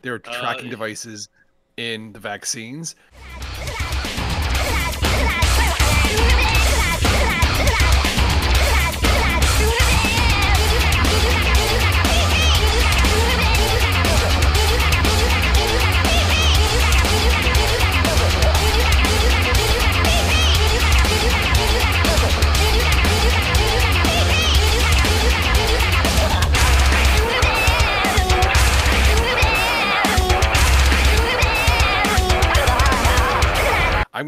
There are tracking devices in the vaccines.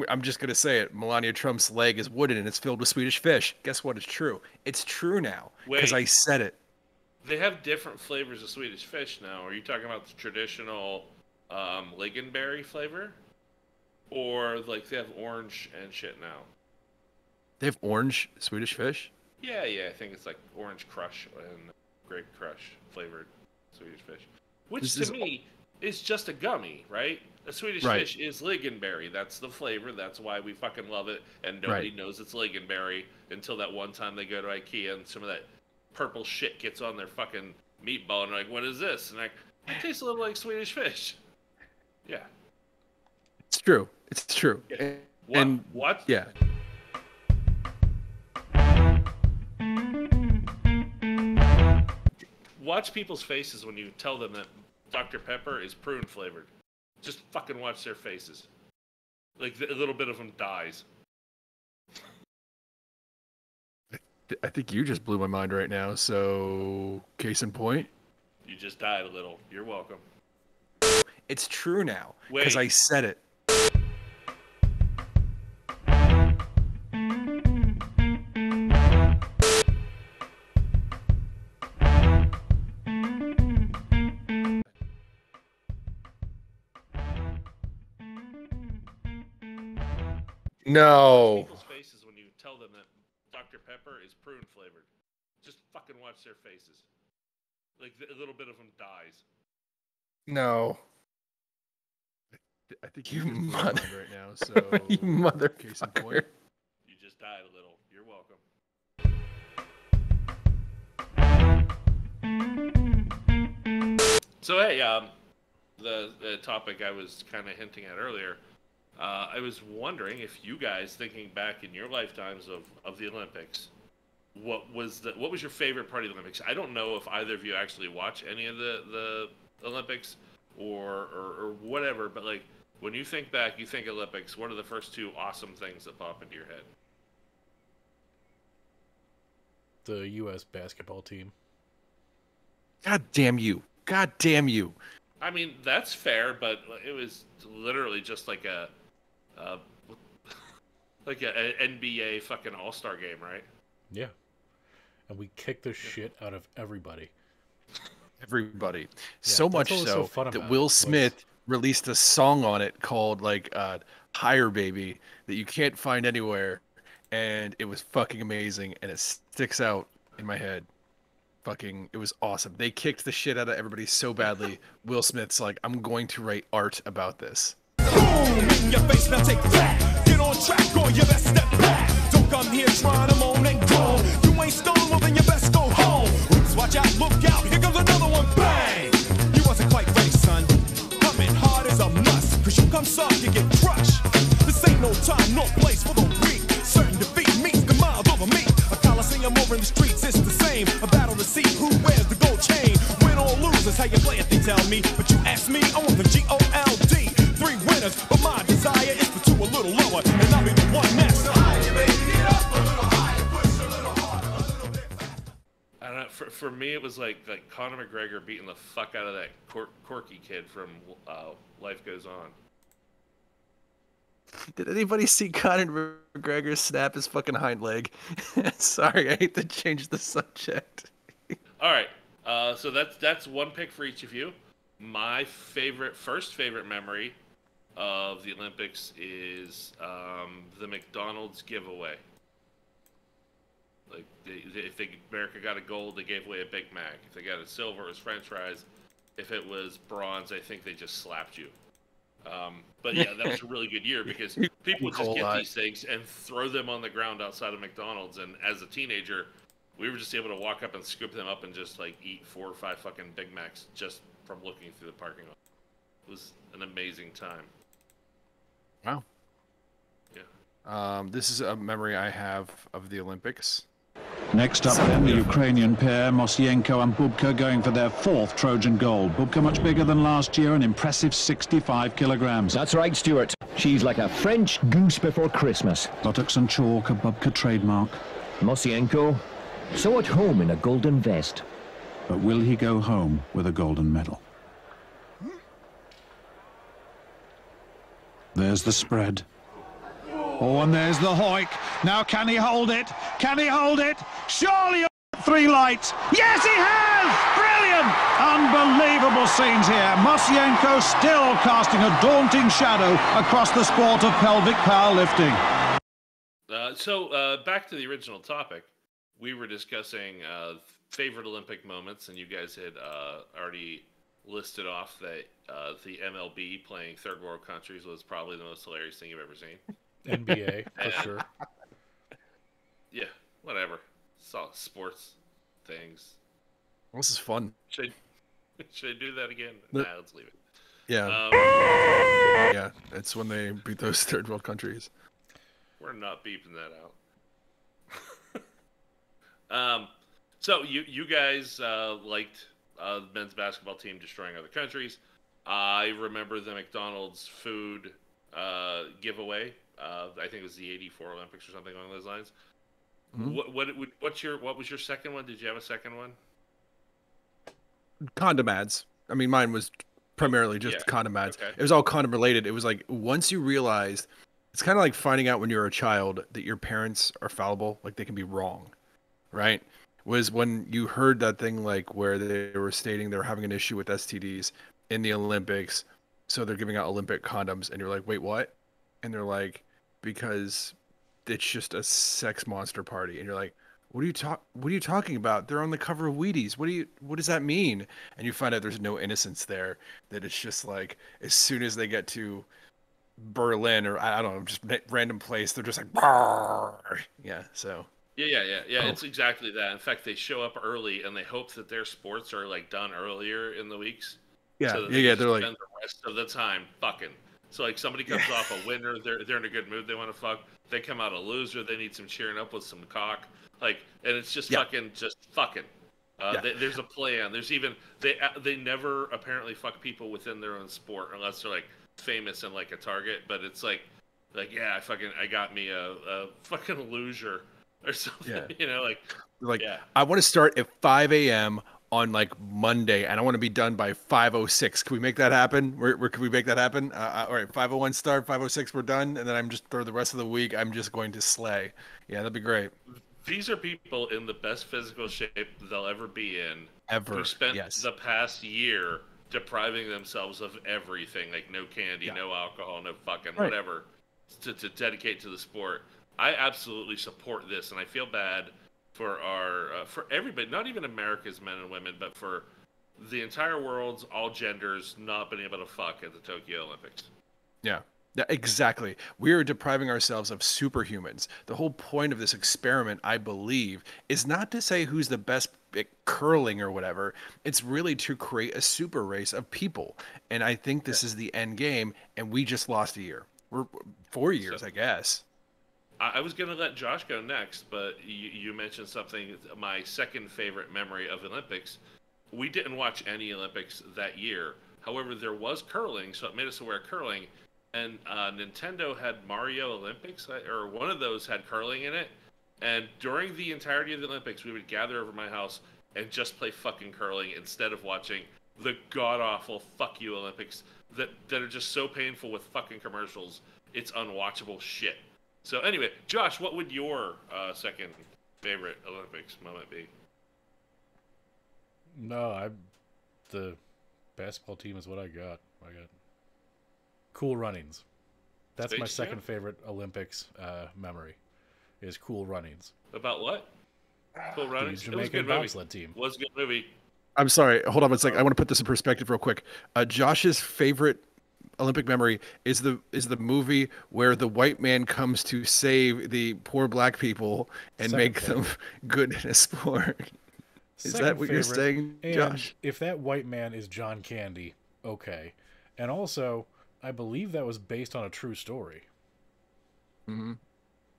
I'm just going to say it. Melania Trump's leg is wooden and it's filled with Swedish fish. Guess what? It's true. It's true now because I said it. They have different flavors of Swedish fish now. Are you talking about the traditional lingonberry flavor? Or like they have orange and shit now? They have orange Swedish fish? Yeah, I think it's like orange crush and grape crush flavored Swedish fish. Which to me is just a gummy, right? A Swedish fish is lingonberry. That's the flavor. That's why we fucking love it. And nobody knows it's lingonberry until that one time they go to IKEA and some of that purple shit gets on their fucking meatball and they're like, what is this? And like, it tastes a little like Swedish fish. Yeah. It's true. It's true. Yeah. What? Yeah. Watch people's faces when you tell them that Dr. Pepper is prune flavored. Just fucking watch their faces. Like, a little bit of them dies. I think you just blew my mind right now, so case in point. You just died a little. You're welcome. It's true now, because I said it. No. People's faces when you tell them that Dr. Pepper is prune flavored. Just fucking watch their faces. Like, a little bit of them dies. No. I think you mother right now, so you mother case in point. You just died a little. You're welcome. So hey, the topic I was kind of hinting at earlier. I was wondering if you guys, thinking back in your lifetimes of the Olympics, what was your favorite part of the Olympics? I don't know if either of you actually watch any of the Olympics or whatever, but like when you think back, you think Olympics. What are the first two awesome things that pop into your head? The U.S. basketball team. God damn you! God damn you! I mean, that's fair, but it was literally just like a NBA fucking All-Star game, right? Yeah. And we kicked the shit out of everybody. Everybody. Yeah, so much so that Will Smith released a song on it called like Higher Baby that you can't find anywhere, and it was fucking amazing, and it sticks out in my head. Fucking, it was awesome. They kicked the shit out of everybody so badly. Will Smith's like, I'm going to write art about this. Boom in your face, now take that. Get on track or you best step back. Don't come here trying to moan and groan. You ain't stoned, well then you best go home. Oops, watch out, look out, here comes another one, bang! You wasn't quite ready, son. Coming hard as a must, cause you come soft, you get crushed. This ain't no time, no place for the weak. Certain defeat meets the mild over me. A coliseum over in the streets, it's the same. A battle to see who wears the gold chain. Win or lose is how you play it, they tell me. But you ask me, I want the G-O-L-D. 3 winners, but my desire is for 2 a little lower. And I'll be the one that's the higher, baby. Get up a little higher, push a little harder, a little bit faster. I don't know, for me, it was like Conor McGregor beating the fuck out of that Corky kid from Life Goes On. Did anybody see Conor McGregor snap his fucking hind leg? Sorry, I hate to change the subject. All right, so that's one pick for each of you. My first favorite memory of the Olympics is the McDonald's giveaway. Like, if America got a gold, they gave away a Big Mac. If they got a silver, it was French fries. If it was bronze, I think they just slapped you. But yeah, that was a really good year because people would just get these things and throw them on the ground outside of McDonald's. And as a teenager, we were just able to walk up and scoop them up and just like eat 4 or 5 fucking Big Macs just from looking through the parking lot. was an amazing time. Wow. Yeah. This is a memory I have of the Olympics. Next up then, the Ukrainian pair, Mosienko and Bubka, going for their 4th Trojan gold. Bubka much bigger than last year, an impressive 65 kilograms. That's right, Stuart. She's like a French goose before Christmas. Buttocks and chalk, a Bubka trademark. Mosienko, so at home in a golden vest. But will he go home with a golden medal? There's the spread. Oh, and there's the hoik. Now can he hold it? Can he hold it? Surely 3 lights. Yes, he has! Brilliant! Unbelievable scenes here. Mosienko still casting a daunting shadow across the sport of pelvic powerlifting. So back to the original topic. We were discussing favorite Olympic moments, and you guys had already listed off that the MLB playing third world countries was probably the most hilarious thing you've ever seen. NBA, for sure. Yeah, whatever. So, sports things. Well, this is fun. Should I do that again? Nah, let's leave it. Yeah. Yeah, it's when they beat those third world countries. We're not beeping that out. So you guys liked the men's basketball team destroying other countries. I remember the McDonald's food giveaway. I think it was the '84 Olympics or something along those lines. Mm-hmm. What was your second one? Did you have a second one? Condom ads. I mean, mine was primarily just condom ads. Okay. It was all condom related. It was like once you realized, it's kind of like finding out when you're a child that your parents are fallible, like they can be wrong, right? Was when you heard that thing like where they were stating they were having an issue with STDs in the Olympics, so they're giving out Olympic condoms, and you're like, wait, what? And they're like, because it's just a sex monster party, and you're like, what are you talking about? They're on the cover of Wheaties. What does that mean? And you find out there's no innocence there, that it's just like as soon as they get to Berlin or I don't know, just random place, they're just like, Barr! Yeah, so Yeah. It's exactly that. In fact, they show up early and they hope that their sports are like done earlier in the weeks. Yeah, so that they're spend like the rest of the time fucking. So like somebody comes off a winner, they're in a good mood, they want to fuck. They come out a loser, they need some cheering up with some cock. Like, and it's just fucking. There's a plan. There's even they never apparently fuck people within their own sport unless they're like famous and like a target. But it's like yeah, I got me a fucking loser or something. Yeah. You know, like I want to start at 5 a.m. on like Monday, and I want to be done by 5:06. Can we make that happen? Can we make that happen? All right, 5:01 start, 5:06 we're done, and then I'm just for the rest of the week I'm just going to slay. Yeah, that'd be great. These are people in the best physical shape they'll ever be in. Ever. Who spent the past year depriving themselves of everything, like no candy, no alcohol, no fucking whatever, to dedicate to the sport. I absolutely support this, and I feel bad for our for everybody, not even America's men and women, but for the entire world's all genders not being able to fuck at the Tokyo Olympics. Yeah, exactly. We are depriving ourselves of superhumans. The whole point of this experiment, I believe, is not to say who's the best at curling or whatever. It's really to create a super race of people. And I think this is the end game, and we just lost a year. We're 4 years, I guess. I was going to let Josh go next, but you mentioned something, my second favorite memory of Olympics. We didn't watch any Olympics that year. However, there was curling, so it made us aware of curling. And Nintendo had Mario Olympics, or one of those had curling in it. And during the entirety of the Olympics, we would gather over my house and just play fucking curling instead of watching the god-awful fuck you Olympics that are just so painful with fucking commercials. It's unwatchable shit. So anyway, Josh, what would your second favorite Olympics moment be? No, the basketball team is what I got. Cool Runnings. That's Space my second Jam? favorite Olympics memory. Is Cool Runnings. About what? Cool Runnings. The It was a Jamaican good movie. bobsled team. It was a good movie. I'm sorry. Hold on one second. I want to put this in perspective real quick. Josh's favorite Olympic memory is the movie where the white man comes to save the poor black people and make them good in a sport. Is that what you're saying, Josh? If that white man is John Candy, okay. And also, I believe that was based on a true story. Mm-hmm.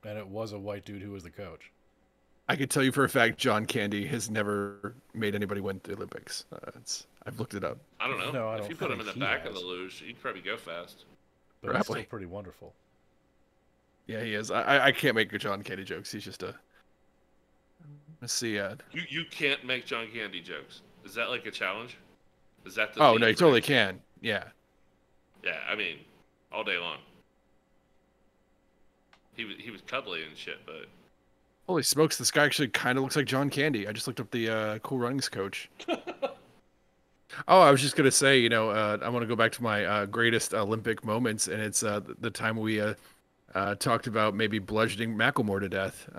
And it was a white dude who was the coach. I could tell you for a fact, John Candy has never made anybody win the Olympics. I've looked it up. I don't know. No, I if don't you put him in think the he back has. of the luge, he'd probably go fast. But it's Probably. still pretty wonderful. Yeah, he is. I can't make good John Candy jokes. He's just a. Let's see. You can't make John Candy jokes. Is that like a challenge? Is that the? Oh theme no, you for totally it? can. Yeah. Yeah, I mean, all day long. He was cuddly and shit, but Holy smokes, this guy actually kind of looks like John Candy. I just looked up the Cool Runnings coach. Oh, I was just gonna say, I want to go back to my greatest Olympic moments, and it's the time we talked about maybe bludgeoning Macklemore to death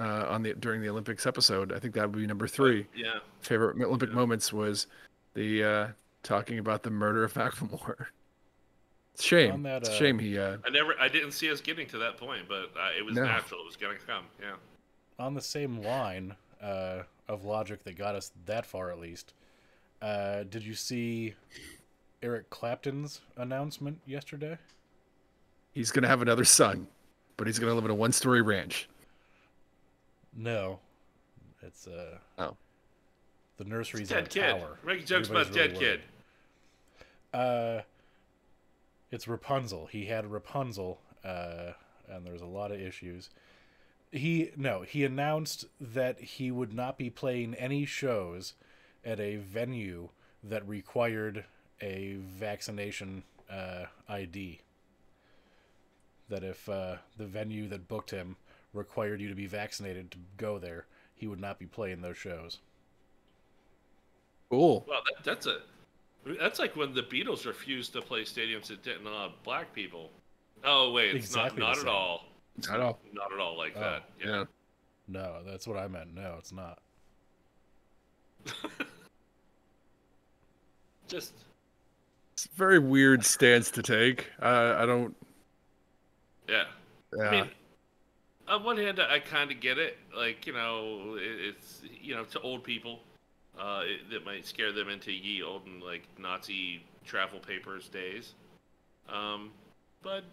during the Olympics episode. I think that would be number 3. yeah. Favorite Olympic moments was the talking about the murder of Macklemore. It's a shame. It's a shame he. I didn't see us getting to that point, but it was natural. It was gonna come. Yeah. On the same line of logic that got us that far, at least, did you see Eric Clapton's announcement yesterday? He's gonna have another son, but he's gonna live in a 1-story ranch. No, it's Oh. The nursery's Dead in a kid. tower. Making jokes about Everybody's dead really kid. It's Rapunzel. He had Rapunzel, and there's a lot of issues. He announced that he would not be playing any shows at a venue that required a vaccination ID. That if the venue that booked him required you to be vaccinated to go there, he would not be playing those shows. Cool. Well, that's like when the Beatles refused to play stadiums that didn't allow black people. Oh wait, it's Exactly not the at same. all. Not at all. Not at all like Oh, that. Yeah. No, that's what I meant. No, it's not. Just It's a very weird stance to take. I don't. yeah. Yeah. I mean, on one hand, I kind of get it. Like, it's to old people, that might scare them into ye olden like Nazi travel papers days. But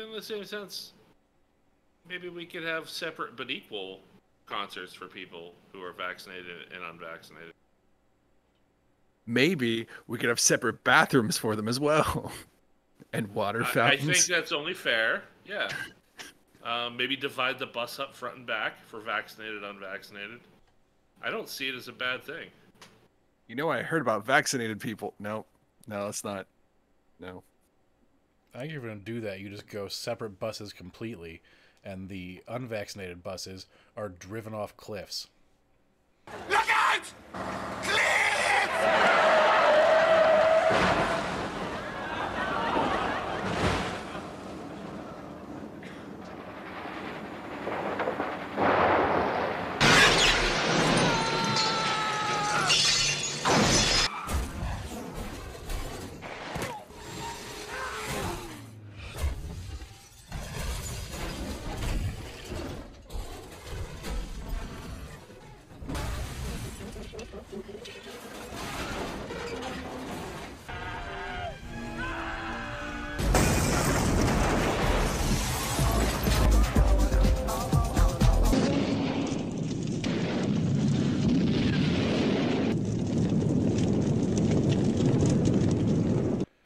in the same sense, maybe we could have separate but equal concerts for people who are vaccinated and unvaccinated. Maybe we could have separate bathrooms for them as well, and water I fountains. think that's only fair. Yeah. Maybe divide the bus up front and back for vaccinated, unvaccinated. I don't see it as a bad thing. I heard about vaccinated people. No, it's not. No. I think if you're going to do that, you just go separate buses completely, and the unvaccinated buses are driven off cliffs. Look out!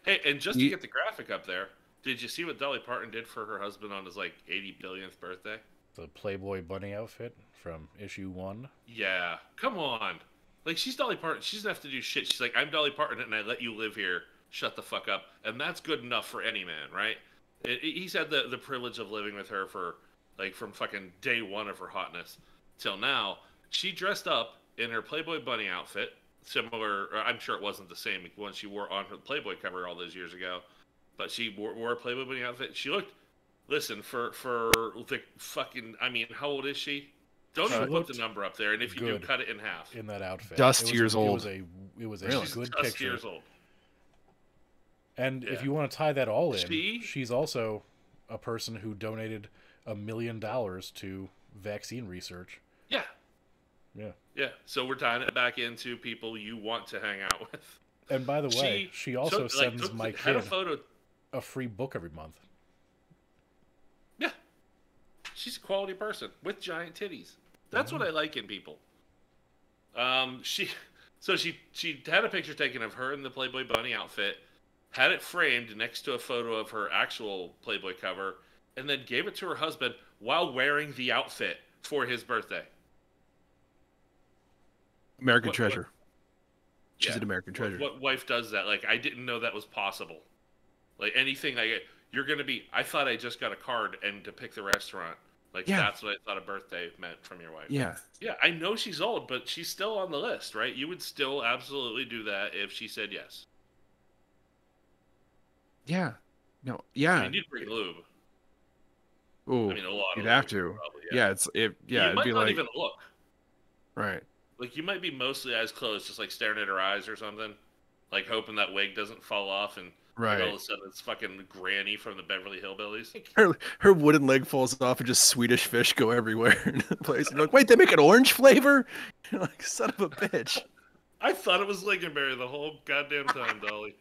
Hey, and just to get the graphic up there, did you see what Dolly Parton did for her husband on his 80 billionth birthday? The Playboy bunny outfit from issue 1. Yeah, come on. She's Dolly Parton. She doesn't have to do shit. She's like, I'm Dolly Parton, and I let you live here. Shut the fuck up. And that's good enough for any man, right? He's had the privilege of living with her for, from fucking day one of her hotness till now. She dressed up in her Playboy bunny outfit, similar, I'm sure it wasn't the same one she wore on her Playboy cover all those years ago, but she wore a Playboy bunny outfit. She looked, listen, for the fucking, how old is she? Don't even put the number up there, and if you do, cut it in half. In that outfit. Dust years old. It was a Really? good Just picture. years old. And if Yeah. you want to tie that all in, she's also a person who donated $1 million to vaccine research. Yeah. Yeah. Yeah. So we're tying it back into people you want to hang out with. And by the way, she also sends my kid a free book every month. Yeah. She's a quality person with giant titties. That's what I like in people. She had a picture taken of her in the Playboy Bunny outfit, had it framed next to a photo of her actual Playboy cover, and then gave it to her husband while wearing the outfit for his birthday. American treasure. She's an American treasure. What wife does that? Like, I didn't know that was possible. Like, anything you're going to be, I thought I just got a card and to pick the restaurant. Like, that's what I thought a birthday meant from your wife. Yeah. Yeah, I know she's old, but she's still on the list, right? You would still absolutely do that if she said yes. Yeah. No, yeah. I mean, you'd bring lube. Ooh, I mean, a lot you'd of have lube, to. probably, Yeah. You might be not like, even look. Right. Like, you might be mostly eyes closed, just like staring at her eyes or something. Like, hoping that wig doesn't fall off and all of a sudden it's fucking Granny from the Beverly Hillbillies. Her wooden leg falls off and just Swedish fish go everywhere in the place. And you're like, wait, they make an orange flavor? You're like, son of a bitch. I thought it was lingonberry the whole goddamn time, Dolly.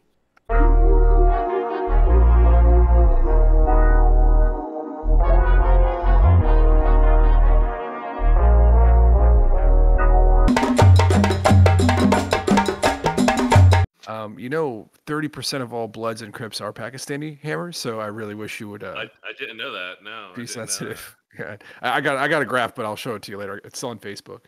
You know, 30% of all Bloods and Crips are Pakistani, Hammer. So I really wish you would. I didn't know that. No, be sensitive. Yeah, I got a graph, but I'll show it to you later. It's on Facebook.